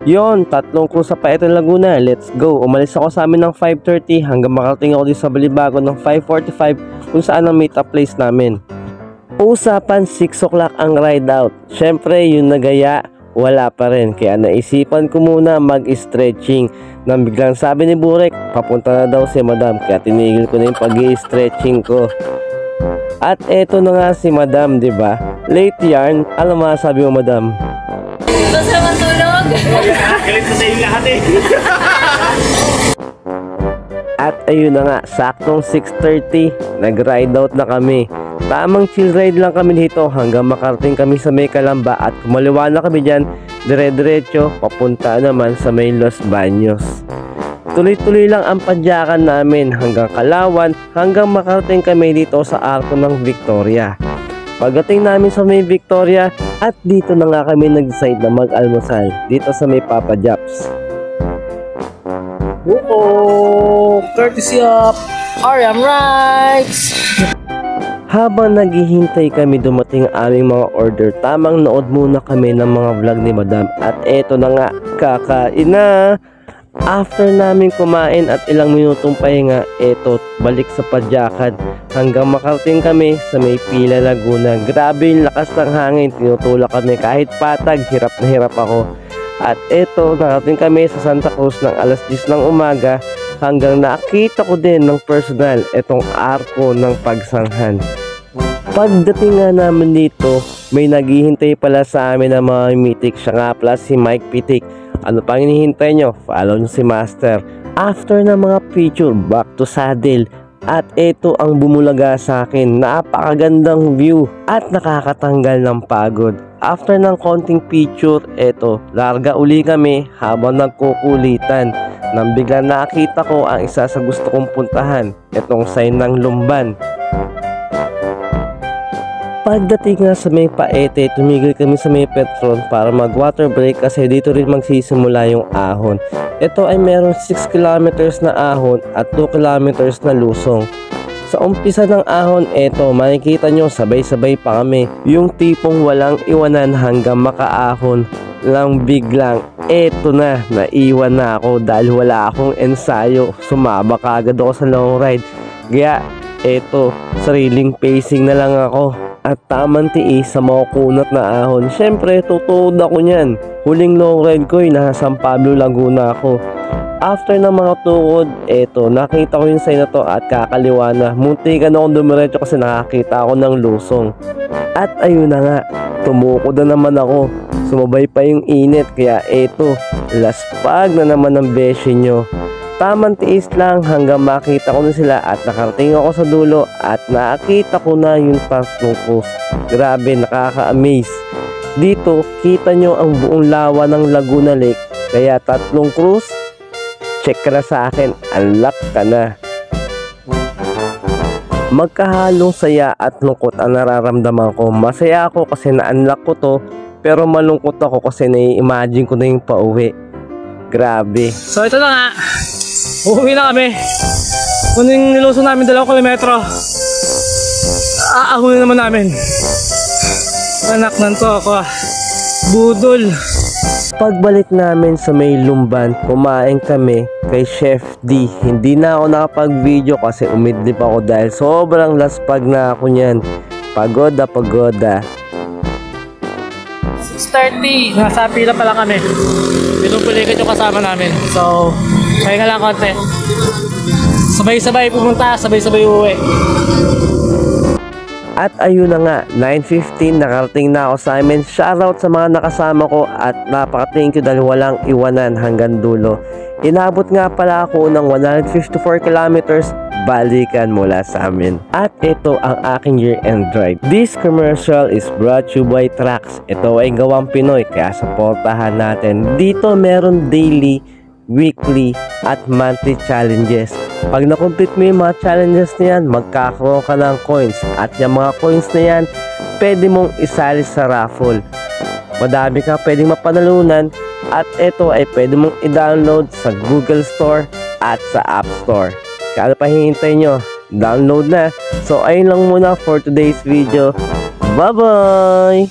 Yon, tatlong cruise sa Paetan, Laguna. Let's go. Umalis ako sa amin ng 5:30 hanggang makarating ako dito sa Balibago ng 5:45 kung saan ang meet up place namin. Usapan 6 o'clock ang ride out. Syempre yung nagaya wala pa rin, kaya naisipan ko muna mag-stretching. Nang biglang sabi ni Burek, papunta na daw si Madam, kaya tinigil ko na yung pag-i-stretching ko. At eto na nga si Madam, di ba? Late yarn. Alam mo sabi mo, Madam? Gusto naman tulog. Galit na sa inyo lahat eh. At ayun na nga, saktong 6:30, nag-ride out na kami. Tamang chill ride lang kami dito hanggang makarating kami sa may Calamba at kumaliwa na kami dyan, dire-diretso, papunta naman sa may Los Baños. Tuloy-tuloy lang ang padyakan namin hanggang Kalawan, hanggang makarating kami dito sa Arco ng Victoria. Pagdating namin sa may Victoria, at dito na nga kami nag-decide na mag-almusal dito sa may Papa Jops. Oo, courtesy of RM Rights. Habang naghihintay kami dumating aming mga order, tamang nood muna kami ng mga vlog ni Madam. At eto na nga, kakain na! After namin kumain at ilang minutong pahinga, eto, balik sa padyakan hanggang makarating kami sa may Pila, Laguna. Grabe yung lakas ng hangin, tinutulak kami kahit patag, hirap na hirap ako. At eto, nakarating kami sa Santa Cruz ng alas 10 ng umaga hanggang nakita ko din ng personal itong arko ng pagsanghan. Pagdating nga namin dito, may naghihintay pala sa amin ng mga mitik. Siya nga pala si Mike Pitik. Ano pang hinihintay nyo? Follow nyo si Master. After ng mga picture, back to saddle. At ito ang bumulaga sa akin. Napakagandang view at nakakatanggal ng pagod. After ng konting picture, eto, larga uli kami habang nagkukulitan. Nang bigla nakita ko ang isa sa gusto kong puntahan, itong sign ng Lumban. Pagdating nga sa may Paete, tumigil kami sa may Petron para mag water break kasi dito rin magsisimula yung ahon. Ito ay meron 6 kilometers na ahon at 2 kilometers na lusong. Sa umpisa ng ahon, eto, makikita nyo sabay-sabay pa kami. Yung tipong walang iwanan hanggang makaahon lang biglang. Eto na, naiwan na ako dahil wala akong ensayo. Sumaba kagad ako sa long ride. Kaya, eto, sariling pacing na lang ako. At tamang tiis sa makukunat na ahon. Syempre, tutuod ako nyan. Huling long ride ko, nasa San Pablo, Laguna ako. After ng mga tuod, eto, nakita ko yung sign na to at kakaliwa na. Muntikan akong dumiretso kasi nakakita ako ng lusong. At ayun na nga, tumukod na naman ako. Sumabay pa yung init, kaya eto, laspag na naman ng beshi nyo. Tamang tiis lang hanggang makita ko na sila at nakarating ako sa dulo at nakita ko na yung tatlong cruise. Grabe, nakaka-amaze. Dito, kita nyo ang buong lawa ng Laguna Lake. Kaya tatlong cruise, check ka na sa akin, unlock ka na. Magkahalong saya at lungkot ang nararamdaman ko. Masaya ako kasi na-unlock ko to, pero malungkot ako kasi nai-imagine ko na yung pauwi. Grabe. So ito na nga, uuwi na kami. Kuning nilusong namin 2 kilometro, aahunin naman namin. Anak nanto ako, budol. Pagbalik namin sa may Lumban, kumain kami kay Chef D. Hindi na ako nakapag-video kasi umidlip ako dahil sobrang laspag na ako niyan. Pagoda. 6:30, nasa pila pa lang kami. Pinupulikan yung kasama namin. So, kaya nga lang konti. Sabay-sabay pumunta, sabay-sabay uwi. At ayun na nga, 9:15 nakarating na ako sa amin. Shoutout sa mga nakasama ko at napaka-thank you dahil walang iwanan hanggang dulo. Inabot nga pala ako ng 154 kilometers balikan mula sa amin. At ito ang aking year-end ride. This commercial is brought to you by Trax. Ito ay gawang Pinoy kaya supportahan natin. Dito meron daily, weekly at monthly challenges. Pag na-complete mo yung mga challenges na yan, magkakaroon ka ng coins. At yung mga coins na yan, pwede mong isali sa raffle. Madami ka pwedeng mapanalunan. At ito ay pwede mong i-download sa Google Store at sa App Store. Kaya ano pa hihintay nyo? Download na. So ayun lang muna for today's video. Bye-bye!